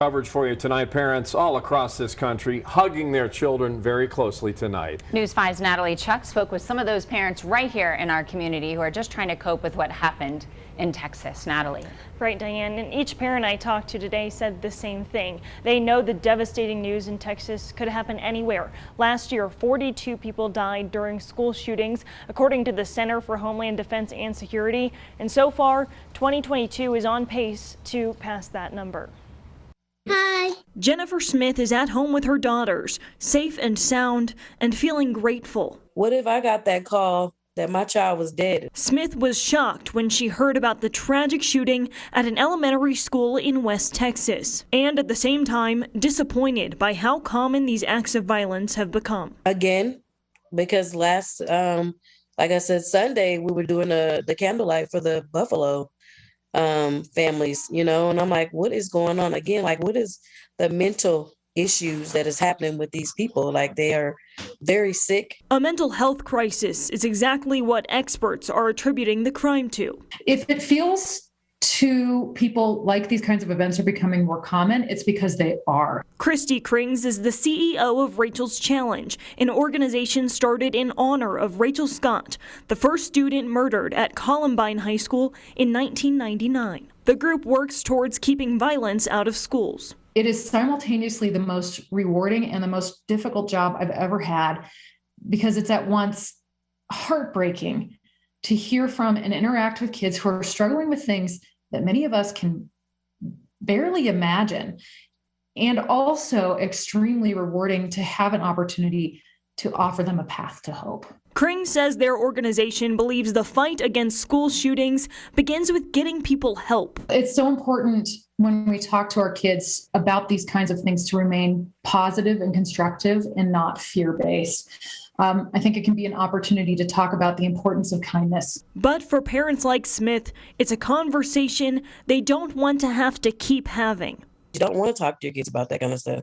Coverage for you tonight. Parents all across this country hugging their children very closely tonight. News 5's Natalie Chuck spoke with some of those parents right here in our community who are just trying to cope with what happened in Texas. Natalie. Right, Diane, and each parent I talked to today said the same thing. They know the devastating news in Texas could happen anywhere. Last year, 42 people died during school shootings, according to the Center for Homeland Defense and Security. And so far, 2022 is on pace to pass that number. Hi. Jennifer Smith is at home with her daughters, safe and sound, and feeling grateful. What if I got that call that my child was dead? Smith was shocked when she heard about the tragic shooting at an elementary school in West Texas, and at the same time disappointed by how common these acts of violence have become. Again, because last, like I said, Sunday, we were doing the candlelight for the Buffalo families, and I'm like, what is going on again? Like, what is the mental issues that is happening with these people? Like, they are very sick. A mental health crisis is exactly what experts are attributing the crime to. If it feels to people like these kinds of events are becoming more common, it's because they are. Christy Krings is the CEO of Rachel's Challenge, an organization started in honor of Rachel Scott, the first student murdered at Columbine High School in 1999. The group works towards keeping violence out of schools. It is simultaneously the most rewarding and the most difficult job I've ever had, because it's at once heartbreaking to hear from and interact with kids who are struggling with things that many of us can barely imagine, and also extremely rewarding to have an opportunity to offer them a path to hope. Kring says their organization believes the fight against school shootings begins with getting people help. It's so important when we talk to our kids about these kinds of things to remain positive and constructive and not fear-based. I think it can be an opportunity to talk about the importance of kindness. But for parents like Smith, it's a conversation they don't want to have to keep having. You don't want to talk to your kids about that kind of stuff.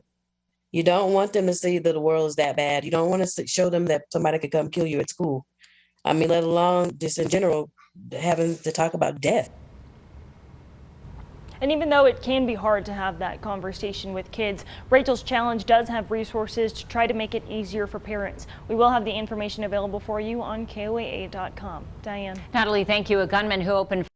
You don't want them to see that the world is that bad. You don't want to show them that somebody could come kill you at school. I mean, let alone just in general, having to talk about death. And even though it can be hard to have that conversation with kids, Rachel's Challenge does have resources to try to make it easier for parents. We will have the information available for you on KOAA.com. Diane. Natalie, thank you. A gunman who opened